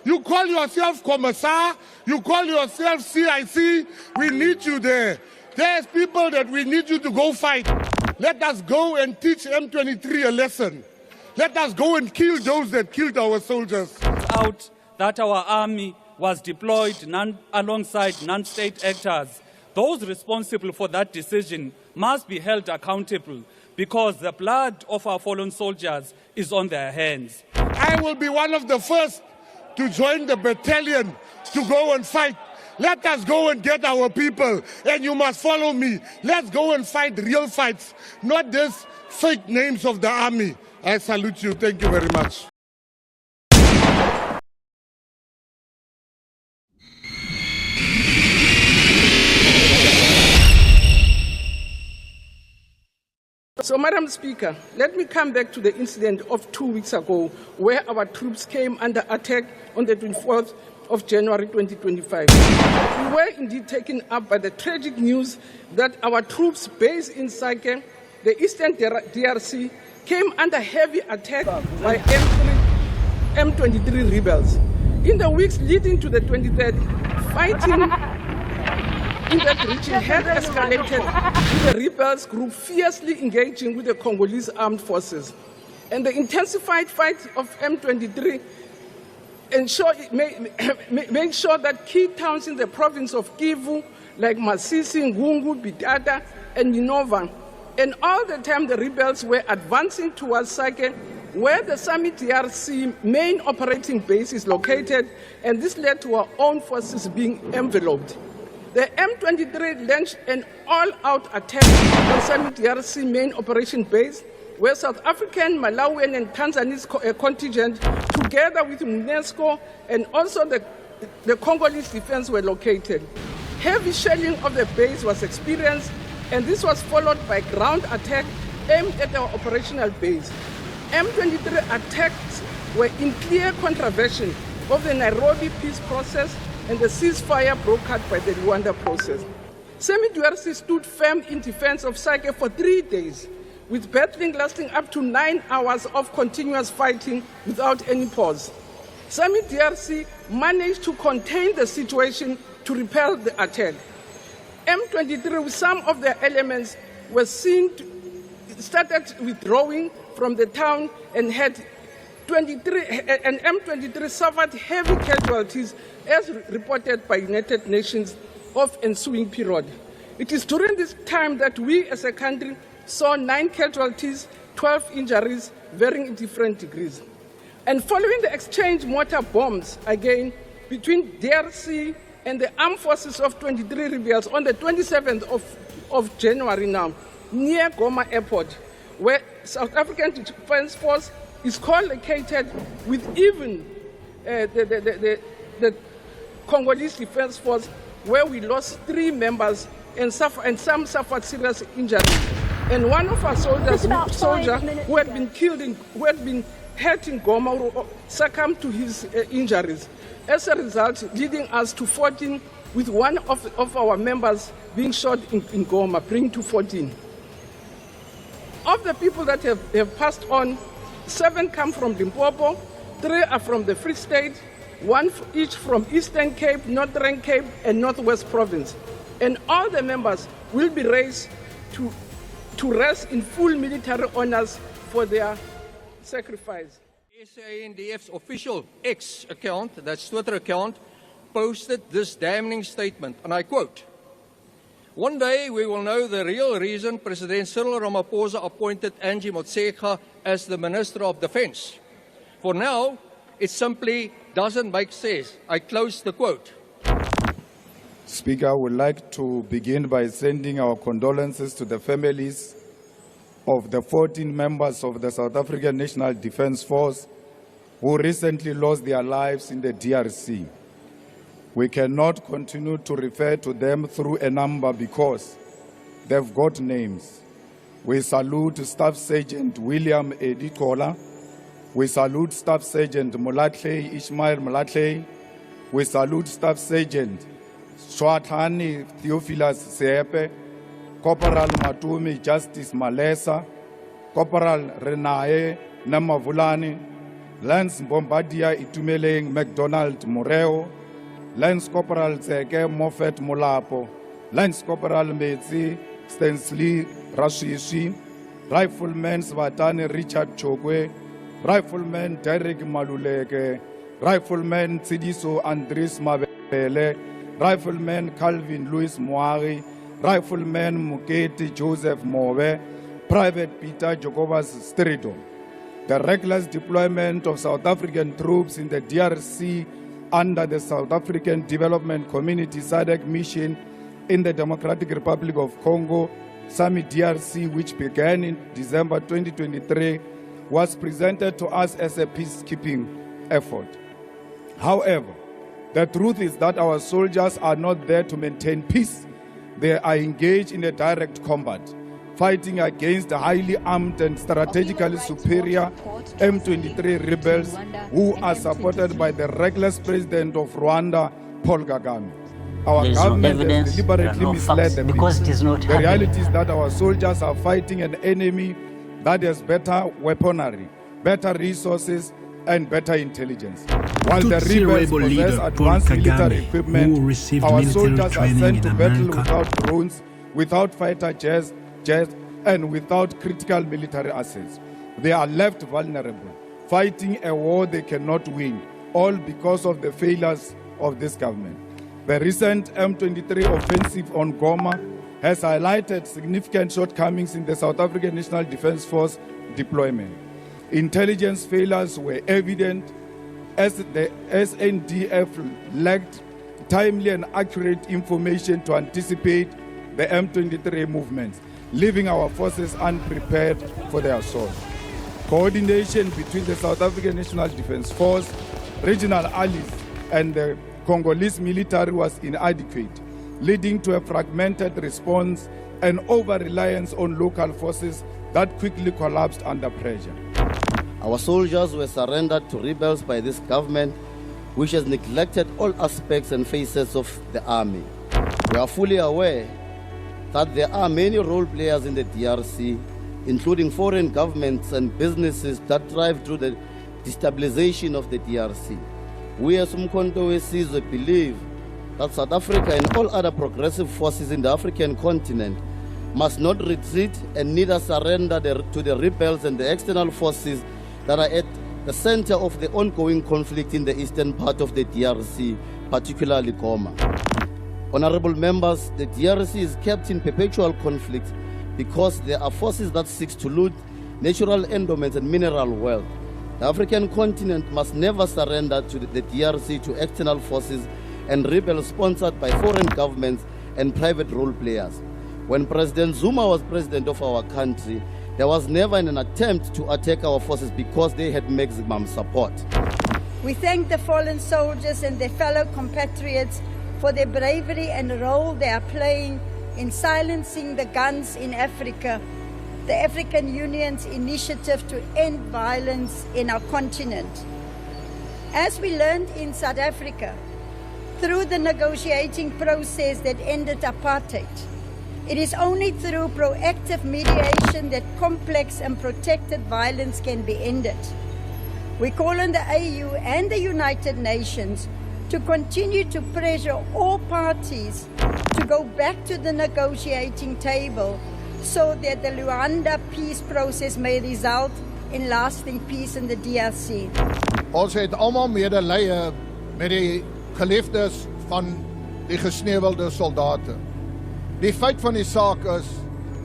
You call yourself Commissar, you call yourself CIC, we need you there. There's people that we need you to go fight. Let us go and teach M23 a lesson. Let us go and kill those that killed our soldiers. Out that our army was deployed alongside non-state actors. Those responsible for that decision must be held accountable because the blood of our fallen soldiers is on their hands. I will be one of the first to join the battalion to go and fight. Let us go and get our people, and you must follow me. Let's go and fight real fights, not these fake names of the army. I salute you. Thank you very much. So, Madam Speaker, let me come back to the incident of 2 weeks ago where our troops came under attack on the 24th of January 2025. We were indeed taken up by the tragic news that our troops based in Sake, the Eastern DRC, came under heavy attack by M23 rebels. In the weeks leading to the 23rd, fighting in that region had escalated with the rebels group fiercely engaging with the Congolese armed forces. And the intensified fight of M23 made sure that key towns in the province of Kivu, like Masisi, Ngungu, Bidada, and Minova, and all the time the rebels were advancing towards Sake, where the Summit DRC main operating base is located, and this led to our own forces being enveloped. The M23 launched an all-out attack on Summit DRC main operation base, where South African, Malawian, and Tanzanian contingent, together with UNESCO and also the Congolese defense, were located. Heavy shelling of the base was experienced, and this was followed by ground attack aimed at our operational base. M23 attacks were in clear contravention of the Nairobi peace process and the ceasefire brokered by the Rwanda process. Semi-DRC stood firm in defense of Sake for 3 days, with battling lasting up to 9 hours of continuous fighting without any pause. Semi-DRC managed to contain the situation to repel the attack. M23, with some of their elements, started withdrawing from the town and M23 suffered heavy casualties as reported by United Nations of ensuing period. It is during this time that we as a country saw 9 casualties, 12 injuries, varying in different degrees. And following the exchange mortar bombs again between DRC and the armed forces of 23 rebels on the 27th of January now, near Goma Airport, where South African Defence Force is co-located with even the Congolese Defense Force, where we lost 3 members and some suffered serious injuries. And one of our soldiers who had been killed, who had been hurt in Goma, succumbed to his injuries. As a result, leading us to 14, with one of our members being shot in Goma, bringing to 14. Of the people that have passed on, 7 come from Limpopo, 3 are from the Free State, 1 each from Eastern Cape, Northern Cape, and Northwest Province. And all the members will be raised to rest in full military honors for their sacrifice. SANDF's official X account, that's Twitter account, posted this damning statement, and I quote, "One day we will know the real reason President Cyril Ramaphosa appointed Angie Motshekga as the Minister of Defense. For now, it simply doesn't make sense." I close the quote. Speaker, I would like to begin by sending our condolences to the families of the 14 members of the South African National Defence Force who recently lost their lives in the DRC. We cannot continue to refer to them through a number because they've got names. We salute Staff Sergeant William Edikola. We salute Staff Sergeant Molatley Ishmael Molatley. We salute Staff Sergeant Swatani Theophilus Seepe, Corporal Matumi Justice Malesa, Corporal Renae Namavulani, Lance Bombardier Itumeleng McDonald Moreo, Lance Corporal Tseke Moffat Molapo, Lance Corporal Metsi Stensley Rashishi, Rifleman Svatani Richard Chokwe, Rifleman Derek Maluleke, Rifleman Tsidiso Andres Mabele, Rifleman Calvin Louis Moari, Rifleman Muketi Joseph Mowe, Private Peter Jacobus Strido. The reckless deployment of South African troops in the DRC under the South African Development Community SADC mission in the Democratic Republic of Congo, SAMI DRC, which began in December 2023, was presented to us as a peacekeeping effort. However, the truth is that our soldiers are not there to maintain peace. They are engaged in a direct combat, fighting against the highly armed and strategically superior M23 rebels who are supported by the reckless president of Rwanda, Paul Kagame. Our government has deliberately misled the people. The reality is that our soldiers are fighting an enemy that has better weaponry, better resources, and better intelligence. While the rebels possess advanced military equipment, our soldiers are sent to battle without drones, without fighter jets, and without critical military assets. They are left vulnerable, fighting a war they cannot win, all because of the failures of this government. The recent M23 offensive on Goma has highlighted significant shortcomings in the South African National Defence Force deployment. Intelligence failures were evident as the SANDF lacked timely and accurate information to anticipate the M23 movements, leaving our forces unprepared for the assault. Coordination between the South African National Defence Force, regional allies, and the Congolese military was inadequate, leading to a fragmented response and over-reliance on local forces that quickly collapsed under pressure. Our soldiers were surrendered to rebels by this government, which has neglected all aspects and facets of the army. We are fully aware that there are many role players in the DRC, including foreign governments and businesses that drive through the destabilization of the DRC. We as Umkhonto weSizwe believe that South Africa and all other progressive forces in the African continent must not retreat and neither surrender to the rebels and the external forces that are at the center of the ongoing conflict in the eastern part of the DRC, particularly Goma. Honorable members, the DRC is kept in perpetual conflict because there are forces that seek to loot natural endowments and mineral wealth. The African continent must never surrender to the DRC to external forces and rebels sponsored by foreign governments and private role players. When President Zuma was president of our country, there was never an attempt to attack our forces because they had maximum support. We thank the fallen soldiers and their fellow compatriots for their bravery and the role they are playing in silencing the guns in Africa, the African Union's initiative to end violence in our continent. As we learned in South Africa, through the negotiating process that ended apartheid, it is only through proactive mediation that complex and protected violence can be ended. We call on the AU and the United Nations to continue to pressure all parties to go back to the negotiating table so that the Luanda peace process may result in lasting peace in the DRC. Ons het almal medelee met die geliefdes van die gesneuvelde soldate. Die feit van die saak is,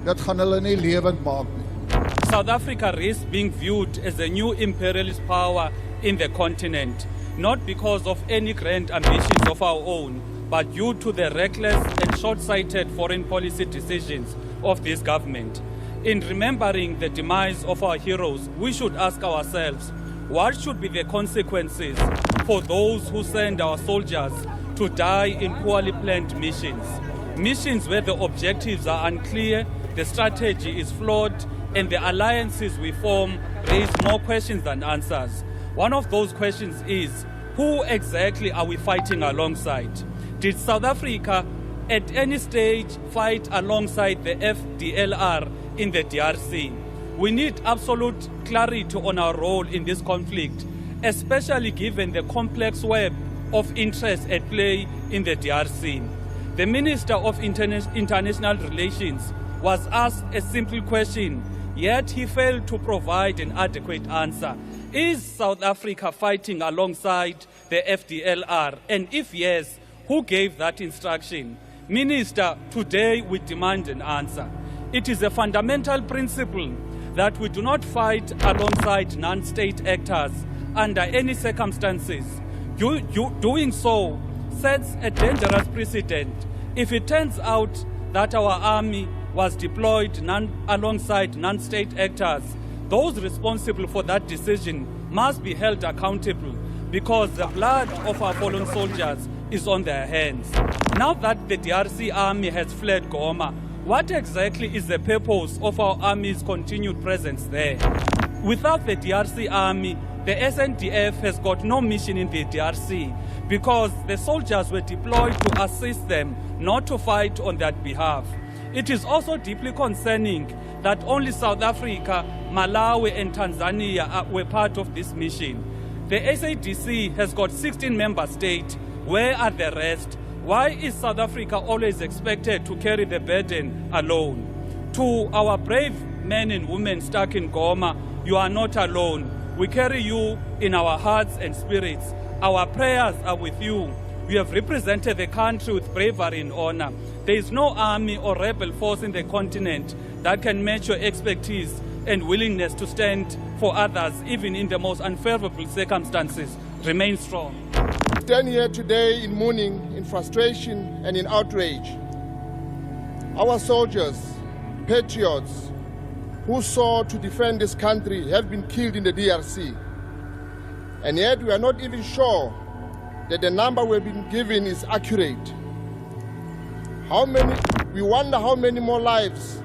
dit gaan hulle nie lewend maak nie. South Africa risks being viewed as a new imperialist power in the continent, not because of any grand ambitions of our own, but due to the reckless and short-sighted foreign policy decisions of this government. In remembering the demise of our heroes, we should ask ourselves, what should be the consequences for those who send our soldiers to die in poorly planned missions? Missions where the objectives are unclear, the strategy is flawed, and the alliances we form raise more questions than answers. One of those questions is, who exactly are we fighting alongside? Did South Africa at any stage fight alongside the FDLR in the DRC? We need absolute clarity on our role in this conflict especially given the complex web of interests at play in the DRC. The Minister of International Relations was asked a simple question, yet he failed to provide an adequate answer. Is South Africa fighting alongside the FDLR? And if yes, who gave that instruction? Minister, today we demand an answer. It is a fundamental principle that we do not fight alongside non-state actors under any circumstances. Doing so sets a dangerous precedent. If it turns out that our army was deployed alongside non-state actors, those responsible for that decision must be held accountable because the blood of our fallen soldiers is on their hands. Now that the DRC army has fled Goma, what exactly is the purpose of our army's continued presence there? Without the DRC army, the SANDF has got no mission in the DRC because the soldiers were deployed to assist them, not to fight on their behalf. It is also deeply concerning that only South Africa, Malawi and Tanzania were part of this mission. The SADC has got 16 member states. Where are the rest? Why is South Africa always expected to carry the burden alone? To our brave men and women stuck in Goma, you are not alone. We carry you in our hearts and spirits. Our prayers are with you. You have represented the country with bravery and honor. There is no army or rebel force in the continent that can match your expertise and willingness to stand for others, even in the most unfavorable circumstances. Remain strong. Stand here today in mourning, in frustration and in outrage. Our soldiers, patriots, who sought to defend this country have been killed in the DRC. And yet we are not even sure that the number we've been given is accurate. We wonder how many more lives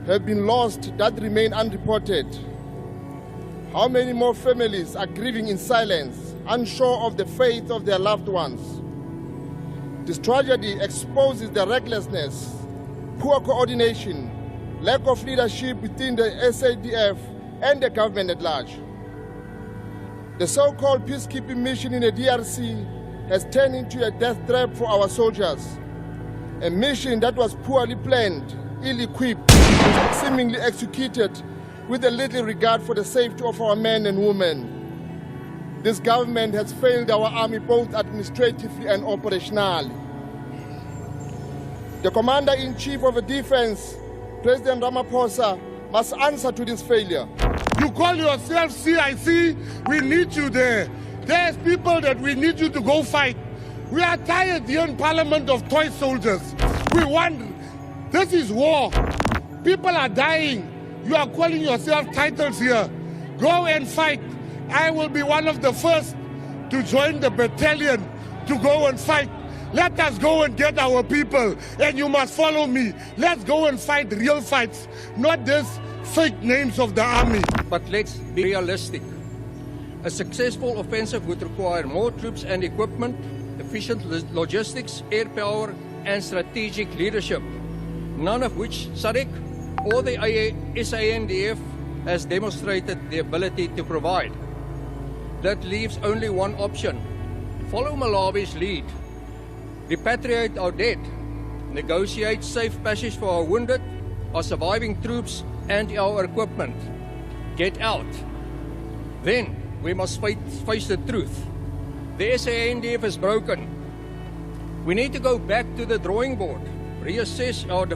have been lost that remain unreported. How many more families are grieving in silence, unsure of the fate of their loved ones. This tragedy exposes the recklessness, poor coordination, lack of leadership within the SADF and the government at large. The so-called peacekeeping mission in the DRC has turned into a death trap for our soldiers, a mission that was poorly planned, ill-equipped, and seemingly executed with a little regard for the safety of our men and women. This government has failed our army both administratively and operationally. The Commander-in-Chief of the Defense, President Ramaphosa, must answer to this failure. You call yourself CIC, we need you there. There's people that we need you to go fight. We are tired here in Parliament of toy soldiers. We want, this is war. People are dying. You are calling yourself titles here. Go and fight. I will be one of the first to join the battalion to go and fight. Let us go and get our people, and you must follow me. Let's go and fight real fights, not this fake names of the army. But let's be realistic. A successful offensive would require more troops and equipment, efficient logistics, air power, and strategic leadership, none of which SADC or the SANDF has demonstrated the ability to provide. That leaves only one option. Follow Malawi's lead. Repatriate our dead. Negotiate safe passage for our wounded, our surviving troops, and our equipment. Get out. Then we must face the truth. The SANDF is broken. We need to go back to the drawing board, reassess our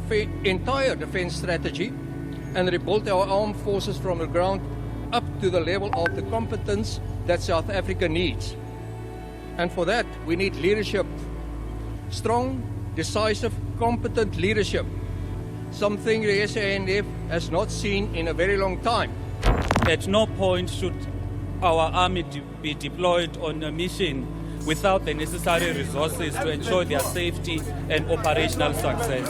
entire defense strategy, and rebuild our armed forces from the ground up to the level of the competence that South Africa needs. And for that, we need leadership. Strong, decisive, competent leadership. Something the SANDF has not seen in a very long time. At no point should our army be deployed on a mission without the necessary resources to ensure their safety and operational success.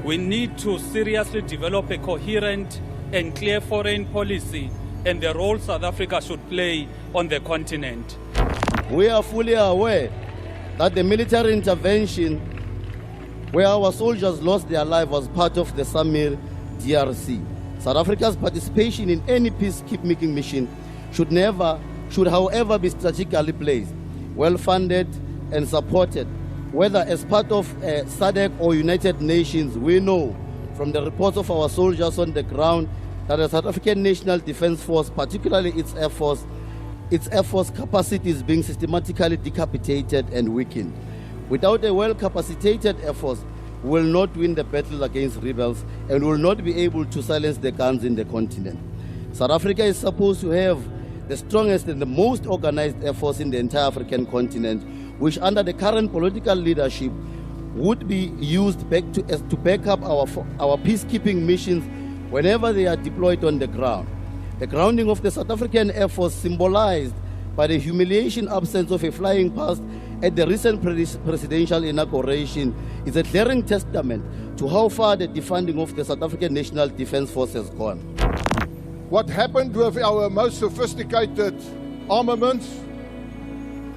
We need to seriously develop a coherent and clear foreign policy and the role South Africa should play on the continent. We are fully aware that the military intervention where our soldiers lost their life was part of the Samir DRC. South Africa's participation in any peacekeeping mission should never should, however, be strategically placed, well-funded and supported, whether as part of SADC or United Nations. We know from the reports of our soldiers on the ground that the South African National Defence Force, particularly its Air Force capacity is being systematically decapitated and weakened. Without a well-capacitated Air Force, we will not win the battle against rebels and will not be able to silence the guns in the continent. South Africa is supposed to have the strongest and the most organized Air Force in the entire African continent, which under the current political leadership would be used to back up our peacekeeping missions whenever they are deployed on the ground. The grounding of the South African Air Force, symbolized by the humiliation absence of a flying past at the recent presidential inauguration, is a glaring testament to how far the defunding of the South African National Defence Force has gone. What happened with our most sophisticated armaments?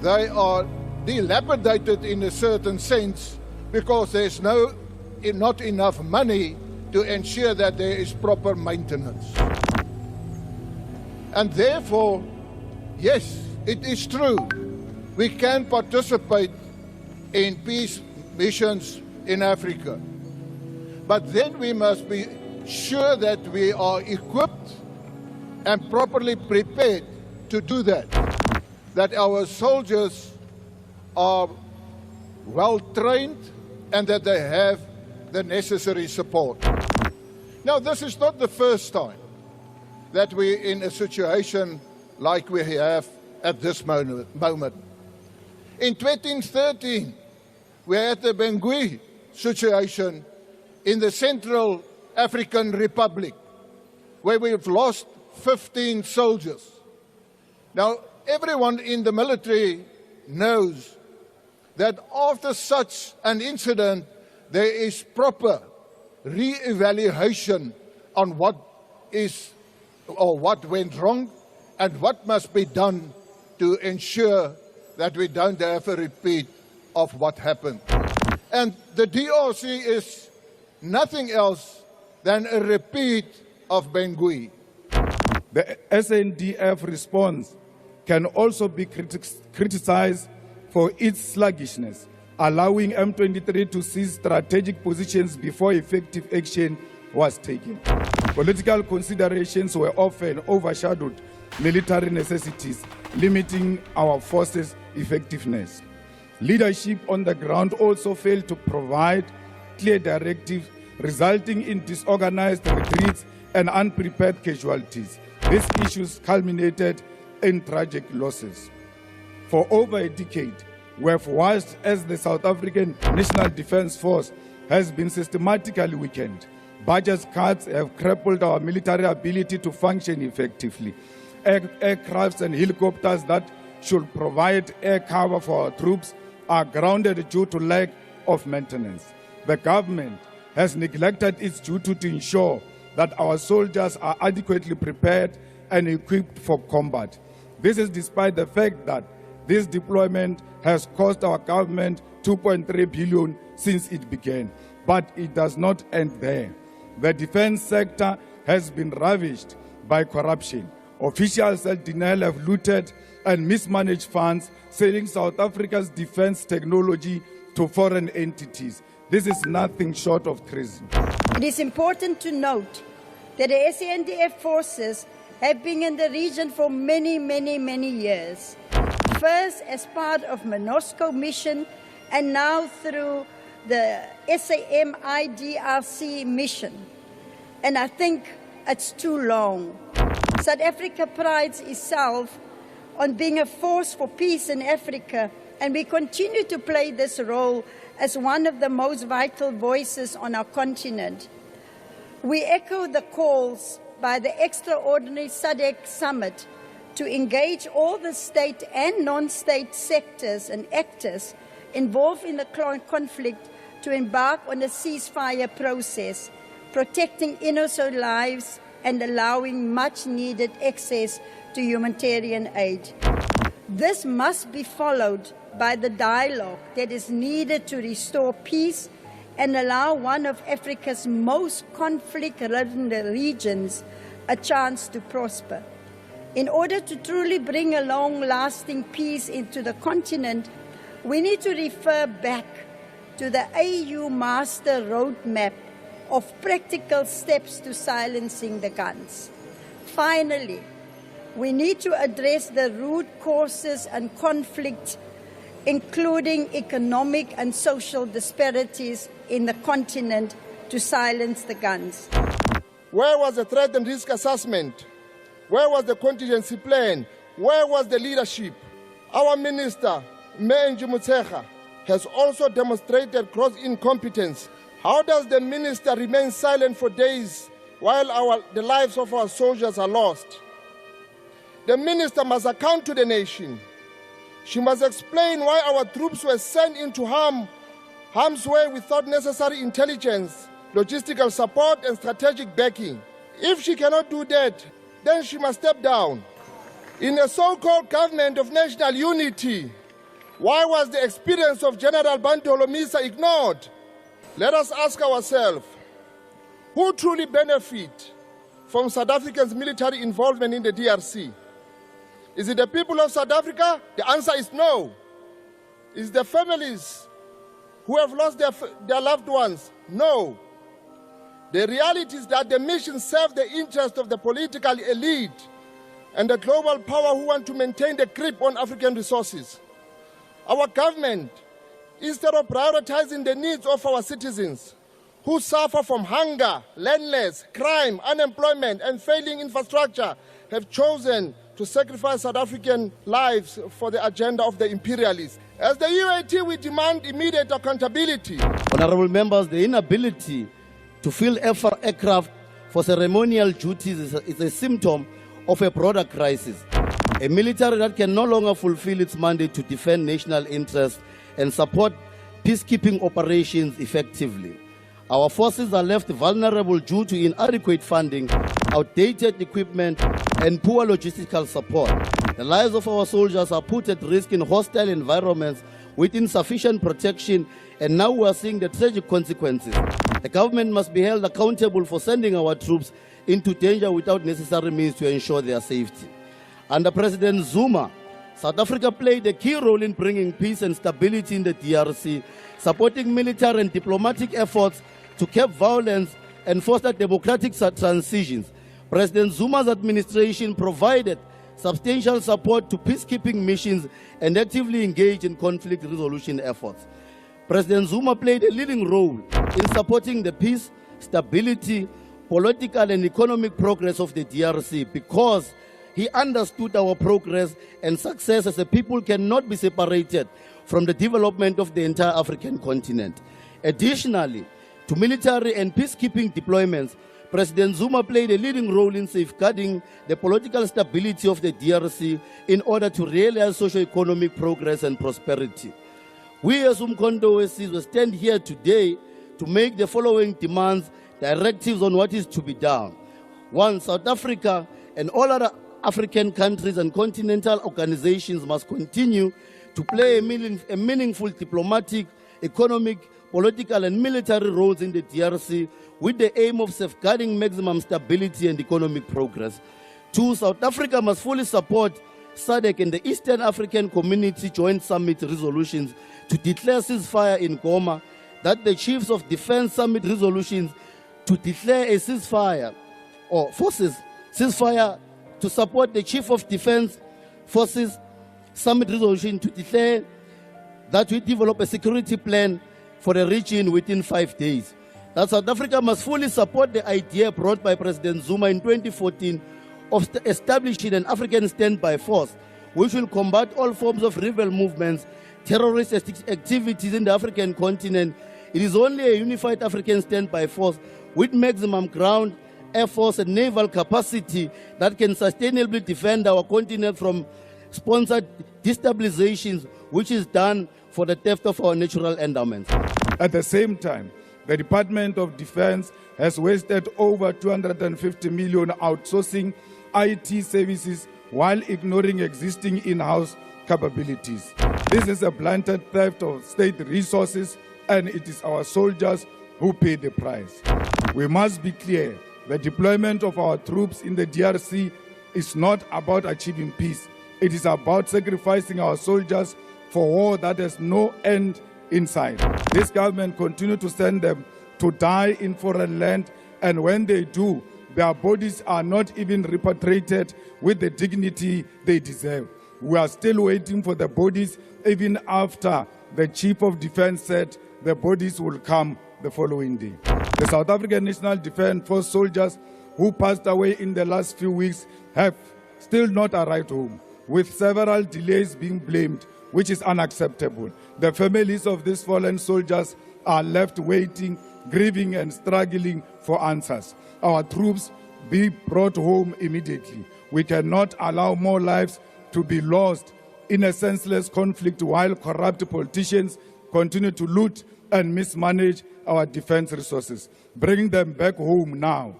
They are dilapidated in a certain sense because there's not enough money to ensure that there is proper maintenance. And therefore, yes, it is true, we can participate in peace missions in Africa. But then we must be sure that we are equipped and properly prepared to do that. That our soldiers are well trained and that they have the necessary support. Now, this is not the first time that we're in a situation like we have at this moment. In 2013, we had the Bangui situation in the Central African Republic, where we've lost 15 soldiers. Now, everyone in the military knows that after such an incident, there is proper re-evaluation on what went wrong and what must be done to ensure that we don't have a repeat of what happened. And the DRC is nothing else than a repeat of Bangui. The SANDF response can also be criticized for its sluggishness, allowing M23 to seize strategic positions before effective action was taken. Political considerations were often overshadowed military necessities, limiting our forces' effectiveness. Leadership on the ground also failed to provide clear directives, resulting in disorganized retreats and unprepared casualties. These issues culminated in tragic losses. For over a decade, we have watched as the South African National Defence Force has been systematically weakened. Budget cuts have crippled our military ability to function effectively. Aircrafts and helicopters that should provide air cover for our troops are grounded due to lack of maintenance. The government has neglected its duty to ensure that our soldiers are adequately prepared and equipped for combat. This is despite the fact that this deployment has cost our government 2.3 billion since it began. But it does not end there. The defense sector has been ravished by corruption. Officials at denial have looted and mismanaged funds, selling South Africa's defense technology to foreign entities. This is nothing short of treason. It is important to note that the SANDF forces have been in the region for many years. First as part of MONUSCO mission and now through the SAMIDRC mission. And I think it's too long. South Africa prides itself on being a force for peace in Africa, and we continue to play this role as one of the most vital voices on our continent. We echo the calls by the extraordinary SADC summit to engage all the state and non-state sectors and actors involved in the conflict to embark on a ceasefire process, protecting innocent lives and allowing much-needed access to humanitarian aid. This must be followed by the dialogue that is needed to restore peace and allow one of Africa's most conflict-ridden regions a chance to prosper. In order to truly bring a long-lasting peace into the continent, we need to refer back to the AU Master Roadmap of practical steps to silencing the guns. Finally, we need to address the root causes and conflict, including economic and social disparities in the continent, to silence the guns. Where was the threat and risk assessment? Where was the contingency plan? Where was the leadership? Our minister, Motshekga, has also demonstrated gross incompetence. How does the minister remain silent for days while the lives of our soldiers are lost? The minister must account to the nation. She must explain why our troops were sent into harm's way without necessary intelligence, logistical support, and strategic backing. If she cannot do that, then she must step down. In a so-called government of national unity, why was the experience of General Bantu Holomisa ignored? Let us ask ourselves, who truly benefit from South Africa's military involvement in the DRC? Is it the people of South Africa? The answer is no. Is it the families who have lost their loved ones? No. The reality is that the mission serves the interest of the political elite and the global power who want to maintain the grip on African resources. Our government, instead of prioritizing the needs of our citizens who suffer from hunger, landless, crime, unemployment, and failing infrastructure, have chosen to sacrifice South African lives for the agenda of the imperialists. As the UAT, we demand immediate accountability. Honorable members, the inability to fill aircraft for ceremonial duties is a symptom of a broader crisis. A military that can no longer fulfill its mandate to defend national interests and support peacekeeping operations effectively. Our forces are left vulnerable due to inadequate funding, outdated equipment, and poor logistical support. The lives of our soldiers are put at risk in hostile environments with insufficient protection, and now we are seeing the tragic consequences. The government must be held accountable for sending our troops into danger without necessary means to ensure their safety. Under President Zuma, South Africa played a key role in bringing peace and stability in the DRC, supporting military and diplomatic efforts to curb violence and foster democratic transitions. President Zuma's administration provided substantial support to peacekeeping missions and actively engaged in conflict resolution efforts. President Zuma played a leading role in supporting the peace, stability, political and economic progress of the DRC because he understood our progress and success as a people cannot be separated from the development of the entire African continent. Additionally, to military and peacekeeping deployments, President Zuma played a leading role in safeguarding the political stability of the DRC in order to realize socio-economic progress and prosperity. We as Umkhonto will stand here today to make the following demands, directives on what is to be done. 1, South Africa and all other African countries and continental organizations must continue to play a meaningful diplomatic, economic, political and military roles in the DRC with the aim of safeguarding maximum stability and economic progress. 2, South Africa must fully support SADC and the Eastern African Community Joint Summit resolutions to declare ceasefire in Goma, that the Chiefs of Defense Summit resolutions to declare a ceasefire or forces ceasefire to support the Chief of Defense Forces Summit resolution to declare that we develop a security plan for the region within 5 days. That South Africa must fully support the idea brought by President Zuma in 2014 of establishing an African standby force, which will combat all forms of rebel movements, terrorist activities in the African continent. It is only a unified African standby force with maximum ground, air force and naval capacity that can sustainably defend our continent from sponsored destabilizations, which is done for the theft of our natural endowments. At the same time, the Department of Defense has wasted over 250 million outsourcing IT services while ignoring existing in-house capabilities. This is a blatant theft of state resources, and it is our soldiers who pay the price. We must be clear, the deployment of our troops in the DRC is not about achieving peace. It is about sacrificing our soldiers for war that has no end in sight. This government continues to send them to die in foreign land, and when they do, their bodies are not even repatriated with the dignity they deserve. We are still waiting for the bodies, even after the Chief of Defense said the bodies will come the following day. The South African National Defence Force soldiers who passed away in the last few weeks have still not arrived home, with several delays being blamed, which is unacceptable. The families of these fallen soldiers are left waiting, grieving and struggling for answers. Our troops be brought home immediately. We cannot allow more lives to be lost in a senseless conflict while corrupt politicians continue to loot and mismanage our defense resources. Bring them back home now.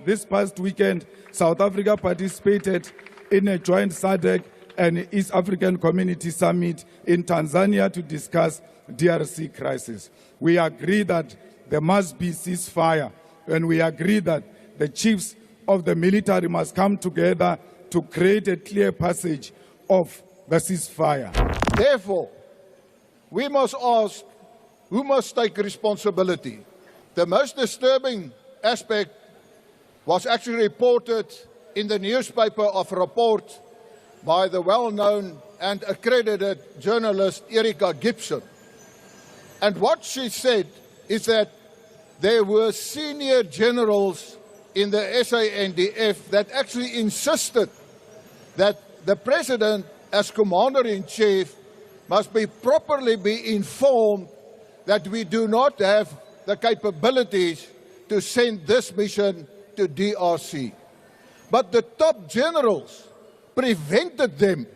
This past weekend, South Africa participated in a joint SADC and East African Community Summit in Tanzania to discuss DRC crisis. We agree that there must be ceasefire, and we agree that the chiefs of the military must come together to create a clear passage of the ceasefire. Therefore, we must ask who must take responsibility. The most disturbing aspect was actually reported in the newspaper of a report by the well-known and accredited journalist Erika Gibson. And what she said is that there were senior generals in the SANDF that actually insisted that the president, as commander-in-chief, must be properly informed that we do not have the capabilities to send this mission to DRC. But the top generals prevented them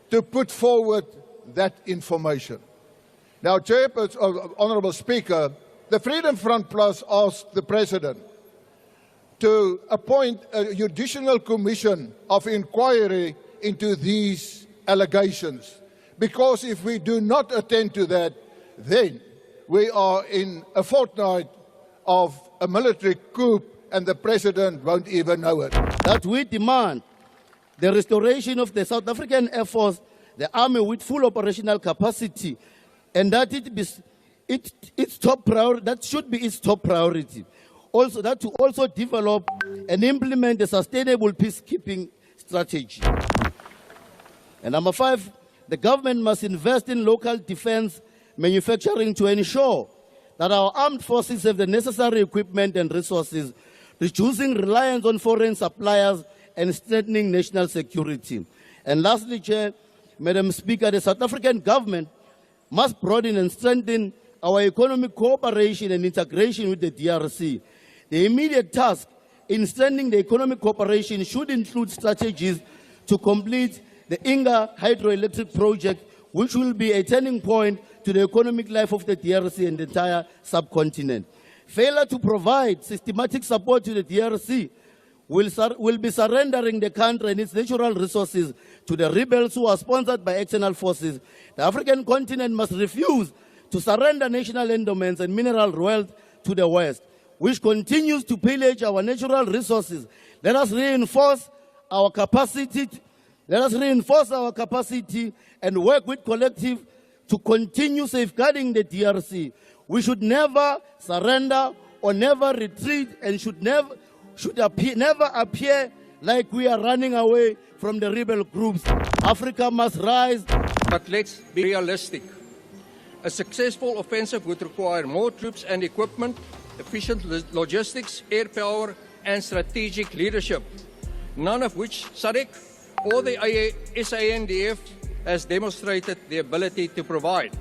to put forward that information. Now, Honourable Speaker, the Freedom Front Plus asked the President to appoint a judicial commission of inquiry into these allegations. Because if we do not attend to that, then we are in a fortnight of a military coup and the President won't even know it. That we demand the restoration of the South African Air Force, the Army with full operational capacity, and that its top priority, that should be its top priority. Also, that to also develop and implement a sustainable peacekeeping strategy. And number 5, the government must invest in local defense manufacturing to ensure that our armed forces have the necessary equipment and resources, reducing reliance on foreign suppliers and strengthening national security. And lastly, Chair, Madam Speaker, the South African government must broaden and strengthen our economic cooperation and integration with the DRC. The immediate task in strengthening the economic cooperation should include strategies to complete the Inga hydroelectric project, which will be a turning point to the economic life of the DRC and the entire subcontinent. Failure to provide systematic support to the DRC will be surrendering the country and its natural resources to the rebels who are sponsored by external forces. The African continent must refuse to surrender national endowments and mineral wealth to the West, which continues to pillage our natural resources. Let us reinforce our capacity. Let us reinforce our capacity and work with collective to continue safeguarding the DRC. We should never surrender or never retreat, and should never appear like we are running away from the rebel groups. Africa must rise. But let's be realistic. A successful offensive would require more troops and equipment, efficient logistics, air power, and strategic leadership, none of which SADC or the SANDF has demonstrated the ability to provide.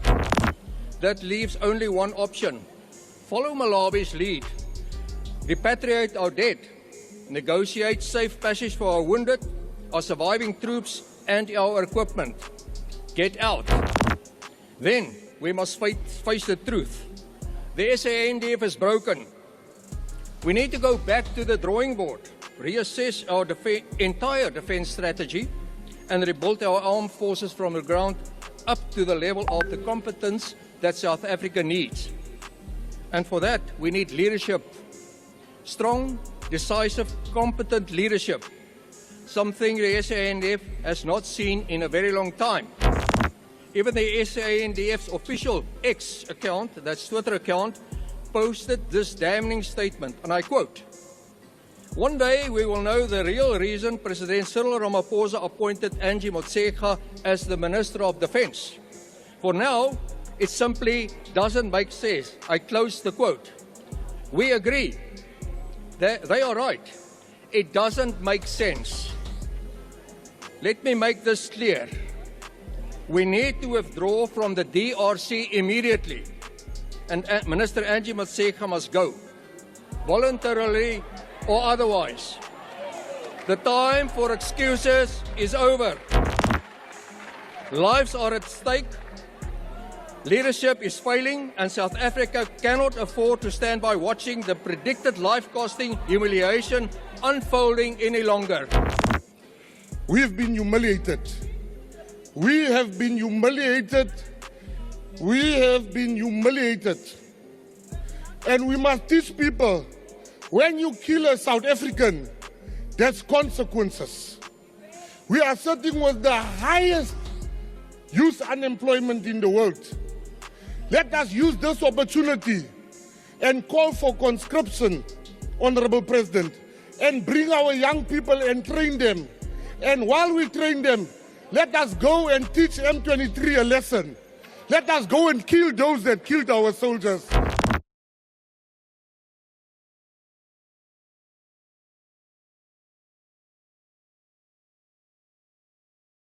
That leaves only one option. Follow Malawi's lead. Repatriate our dead. Negotiate safe passage for our wounded, our surviving troops, and our equipment. Get out. Then we must face the truth. The SANDF is broken. We need to go back to the drawing board, reassess our entire defense strategy, and rebuild our armed forces from the ground up to the level of the competence that South Africa needs. And for that, we need leadership. Strong, decisive, competent leadership. something the SANDF has not seen in a very long time. Even the SANDF's official X account, that's Twitter account, posted this damning statement, and I quote, "One day we will know the real reason President Cyril Ramaphosa appointed Angie Motshekga as the Minister of Defence. For now, it simply doesn't make sense." I close the quote. We agree. They are right. It doesn't make sense. Let me make this clear. We need to withdraw from the DRC immediately, and Minister Angie Motshekga must go, voluntarily or otherwise. The time for excuses is over. Lives are at stake. Leadership is failing, and South Africa cannot afford to stand by watching the predicted life-costing humiliation unfolding any longer. We've been humiliated. We have been humiliated. We have been humiliated. And we must teach people, when you kill a South African, there's consequences. We are sitting with the highest youth unemployment in the world. Let us use this opportunity and call for conscription, Honorable President, and bring our young people and train them. And while we train them, let us go and teach M23 a lesson. Let us go and kill those that killed our soldiers.